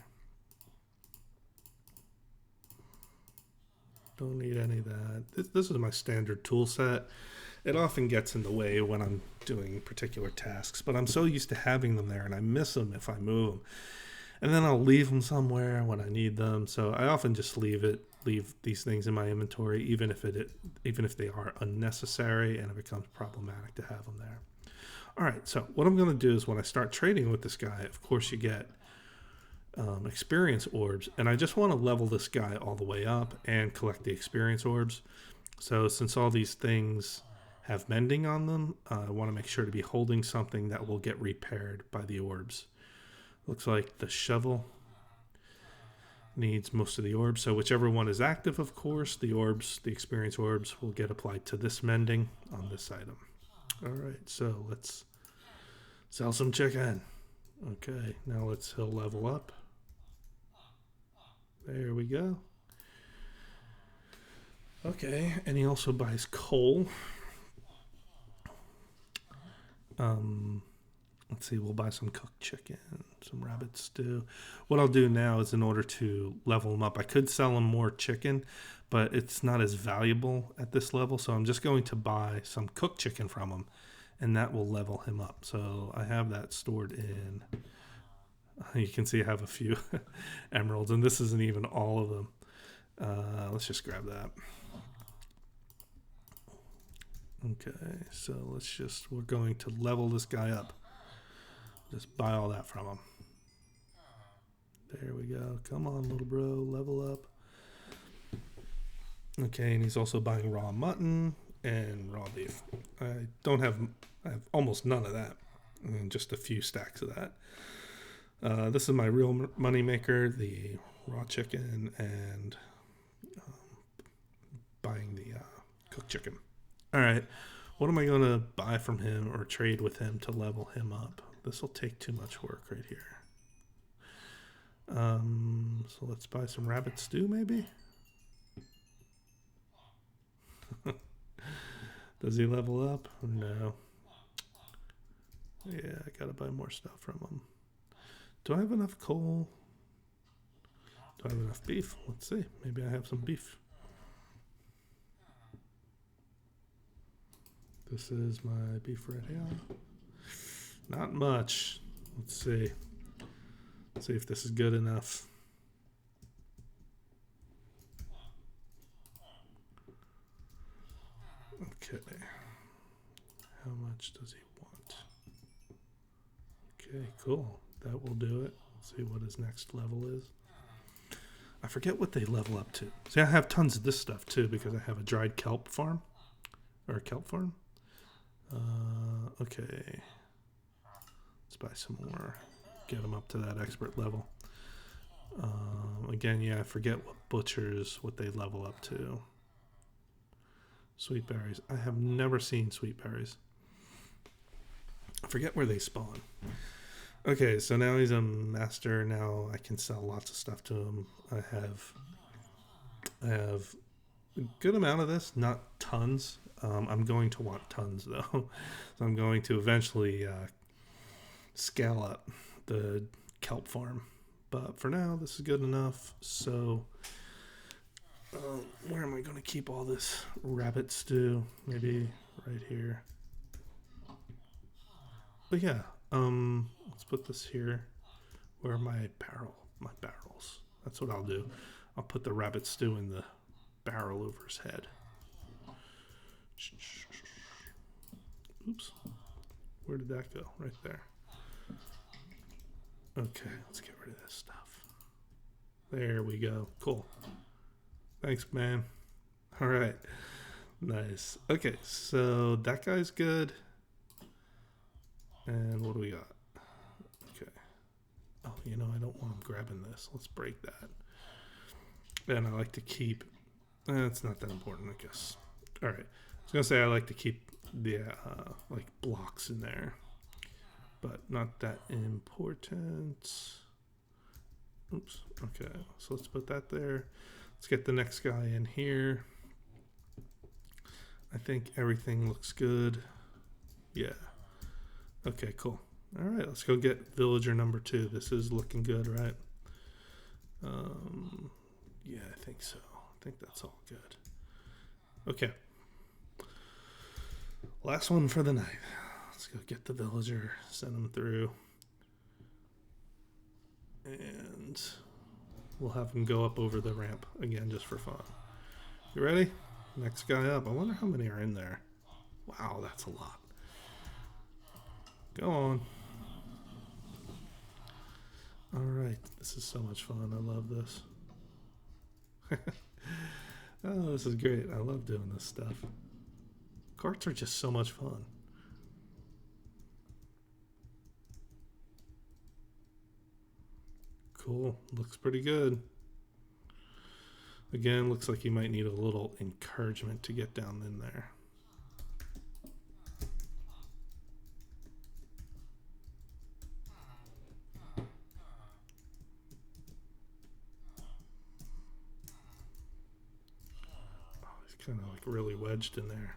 Don't need any of that. This is my standard tool set. It often gets in the way when I'm doing particular tasks, but I'm so used to having them there, and I miss them if I move them. And then I'll leave them somewhere when I need them. So I often just leave these things in my inventory, even if they are unnecessary and it becomes problematic to have them there. All right, so what I'm going to do is when I start trading with this guy, of course you get experience orbs, and I just want to level this guy all the way up and collect the experience orbs. So since all these things have mending on them, I want to make sure to be holding something that will get repaired by the orbs. Looks like the shovel needs most of the orbs, so whichever one is active, of course, the experience orbs will get applied to this mending on this item. All right, so let's sell some chicken. Okay, now he'll level up. There we go. Okay, and he also buys coal. Let's see, we'll buy some cooked chicken, some rabbit stew. What I'll do now is, in order to level him up, I could sell him more chicken, but it's not as valuable at this level, so I'm just going to buy some cooked chicken from him, and that will level him up. So I have that stored in. You can see I have a few emeralds, and this isn't even all of them. Let's just grab that. Okay, so we're going to level this guy up. Just buy all that from him. There we go. Come on, little bro, level up. Okay, and he's also buying raw mutton and raw beef. I have almost none of that, and just a few stacks of that. This is my real money maker, the raw chicken and buying the cooked chicken. All right, what am I going to buy from him or trade with him to level him up? This will take too much work right here. So let's buy some rabbit stew maybe? Does he level up? No. Yeah, I gotta buy more stuff from him. Do I have enough coal? Do I have enough beef? Let's see. Maybe I have some beef. This is my beef right here. Not much. Let's see. Let's see if this is good enough. Okay. How much does he want? Okay, cool. That will do it. Let's see what his next level is. I forget what they level up to. See, I have tons of this stuff too because I have a dried kelp farm. Or a kelp farm. Okay. Let's buy some more. Get them up to that expert level. Again, yeah, I forget what they level up to. Sweet berries. I have never seen sweet berries. I forget where they spawn. Okay, so now he's a master. Now I can sell lots of stuff to him. I have a good amount of this, not tons. I'm going to want tons though. So I'm going to eventually scale up the kelp farm. But for now, this is good enough. So where am I going to keep all this rabbit stew? Maybe right here. But yeah, let's put this here. Where are my barrels? That's what I'll do. I'll put the rabbit stew in the barrel over his head. Oops. Where did that go? Right there. Okay, let's get rid of this stuff. There we go. Cool. Thanks, man. All right. Nice. Okay, so that guy's good. And what do we got? Okay. Oh, I don't want him grabbing this. Let's break that. And I like to keep... it's not that important, I guess. All right. I was going to say I like to keep the blocks in there. But not that important. Oops. Okay. So let's put that there. Let's get the next guy in here. I think everything looks good. Yeah. Okay, cool. All right, let's go get villager number 2. This is looking good, right? Yeah, I think so. I think that's all good. Okay. Last one for the night. Let's go get the villager, send him through. And we'll have him go up over the ramp again just for fun. You ready? Next guy up. I wonder how many are in there. Wow, that's a lot. Go on. All right. This is so much fun. I love this. Oh, this is great. I love doing this stuff. Carts are just so much fun. Cool. Looks pretty good. Again, looks like you might need a little encouragement to get down in there. Oh, he's kind of like really wedged in there.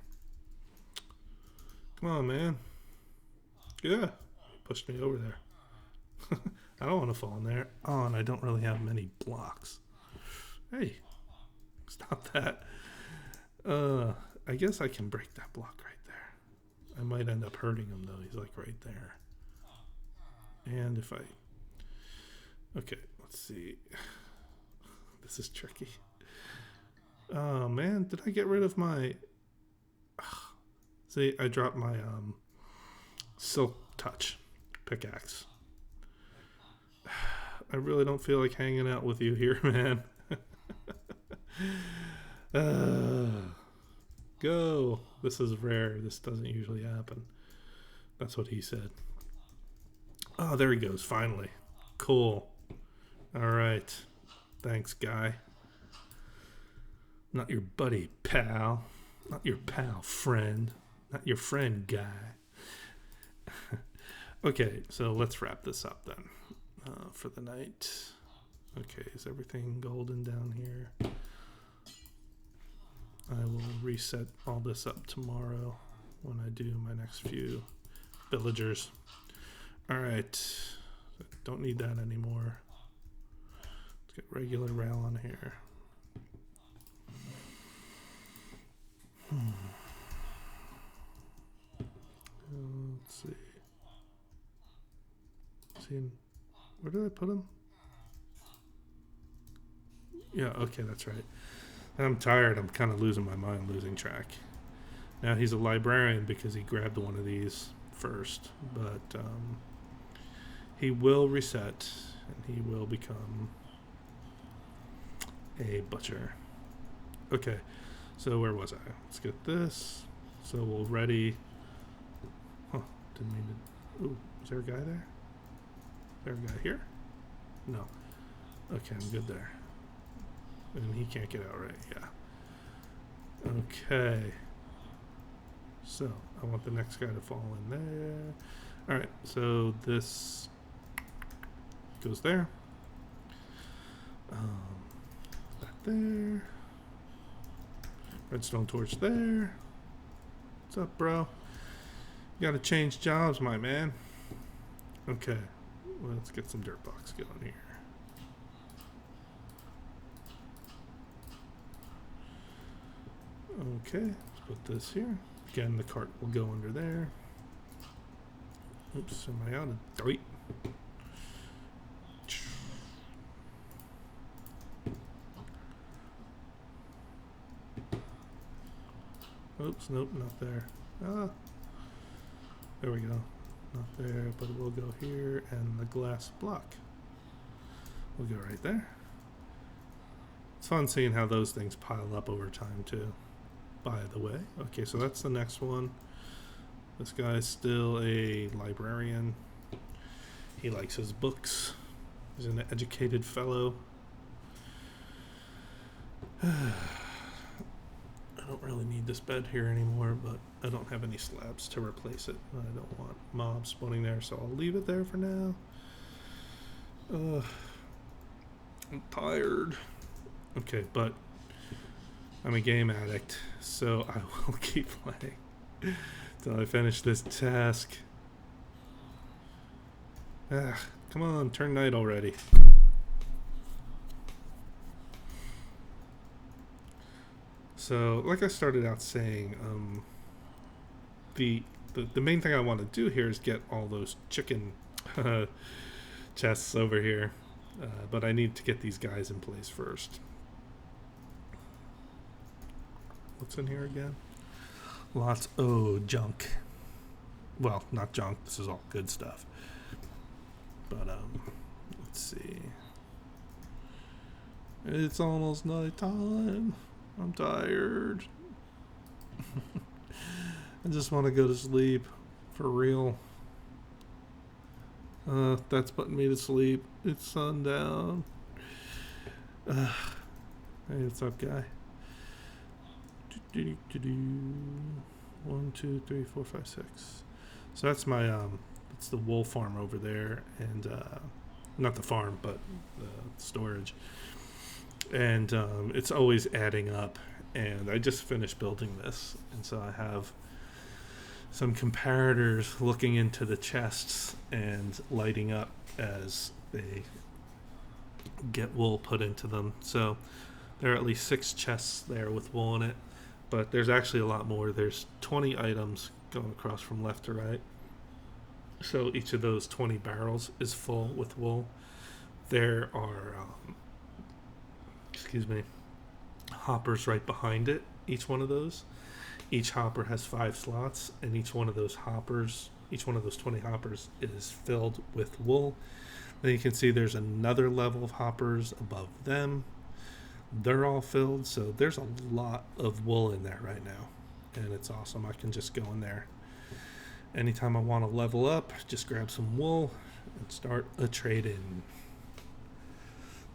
Come on, man. Yeah. Pushed me over there. I don't want to fall in there. Oh, and I don't really have many blocks. Hey. Stop that. I guess I can break that block right there. I might end up hurting him, though. He's like right there. And if I... Okay, let's see. This is tricky. Oh, man. Did I get rid of my... See, I dropped my silk touch. pickaxe. I really don't feel like hanging out with you here, man. Go. This is rare. This doesn't usually happen. That's what he said. Oh, there he goes. Finally. Cool. All right. Thanks, guy. Not your buddy, pal. Not your pal, friend. Not your friend, guy. Okay, so let's wrap this up then for the night. Okay, is everything golden down here? I will reset all this up tomorrow when I do my next few villagers. All right, don't need that anymore. Let's get regular rail on here. Let's see. Where did I put him? Yeah, okay, that's right. I'm tired. I'm kind of losing my mind, losing track. Now he's a librarian because he grabbed one of these first, but he will reset and he will become a butcher. Okay, so where was I? Let's get this. So we'll ready. Huh, didn't mean to. Ooh, is there a guy there? Is there a guy here? No. Okay, I'm good there. And he can't get out right, yeah. Okay. So, I want the next guy to fall in there. Alright, so this goes there. That there. Redstone torch there. What's up, bro? You gotta change jobs, my man. Okay, let's get some dirt box going here. Okay, let's put this here. Again, the cart will go under there. Oops, am I out of dirt? Oops, nope, not there. Ah, there we go. Not there, but it will go here, and the glass block will go right there. It's fun seeing how those things pile up over time, too. By the way. Okay, so that's the next one. This guy's still a librarian. He likes his books. He's an educated fellow. I don't really need this bed here anymore, but I don't have any slabs to replace it. I don't want mobs spawning there, so I'll leave it there for now. I'm tired. Okay, but I'm a game addict, so I will keep playing until I finish this task. Come on, turn night already. So, like I started out saying, the main thing I want to do here is get all those chicken chests over here, but I need to get these guys in place first. What's in here again? Lots of junk. Well, not junk. This is all good stuff. But let's see. It's almost night time. I'm tired. I just want to go to sleep. For real. That's putting me to sleep. It's sundown. Hey, what's up, guy? 1, 2, 3, 4, 5, 6. So that's my it's the wool farm over there, and not the farm, but the storage. And it's always adding up. And I just finished building this, and so I have some comparators looking into the chests and lighting up as they get wool put into them. So there are at least 6 chests there with wool in it. But there's actually a lot more. There's 20 items going across from left to right. So each of those 20 barrels is full with wool. There are, hoppers right behind it. Each one of those. Each hopper has 5 slots, and each one of those hoppers, Each one of those 20 hoppers is filled with wool. Then you can see there's another level of hoppers above them. They're all filled, so there's a lot of wool in there right now. And it's awesome. I can just go in there anytime I want to level up, just grab some wool and start a trade in.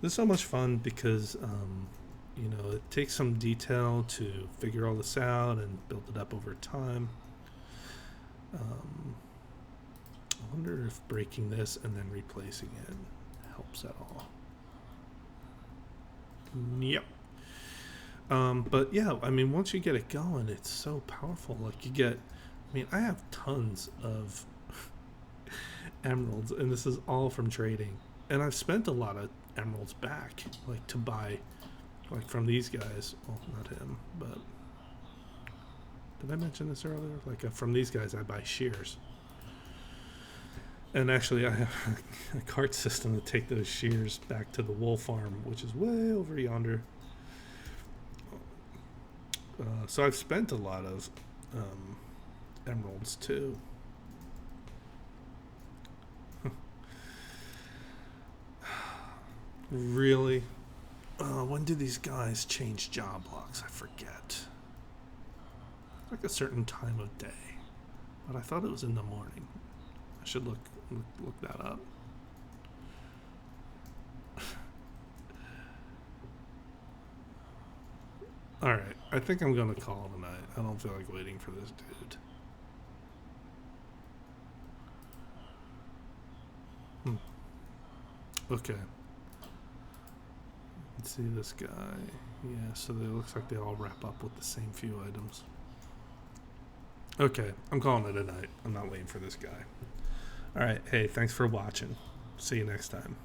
This is so much fun because, it takes some detail to figure all this out and build it up over time. I wonder if breaking this and then replacing it helps at all. Yep. But yeah, once you get it going, it's so powerful. Like I have tons of emeralds, and this is all from trading. And I've spent a lot of emeralds back, like to buy, like from these guys. Well, not him, but did I mention this earlier? Like from these guys, I buy shears. And actually, I have a cart system to take those shears back to the wool farm, which is way over yonder. So I've spent a lot of emeralds too. Really? When do these guys change job locks? I forget. Like a certain time of day, but I thought it was in the morning. I should look that up. All right, I think I'm gonna call it a night. I don't feel like waiting for this dude. Okay. Let's see this guy. Yeah, so it looks like they all wrap up with the same few items. Okay, I'm calling it a night. I'm not waiting for this guy. All right, hey, thanks for watching. See you next time.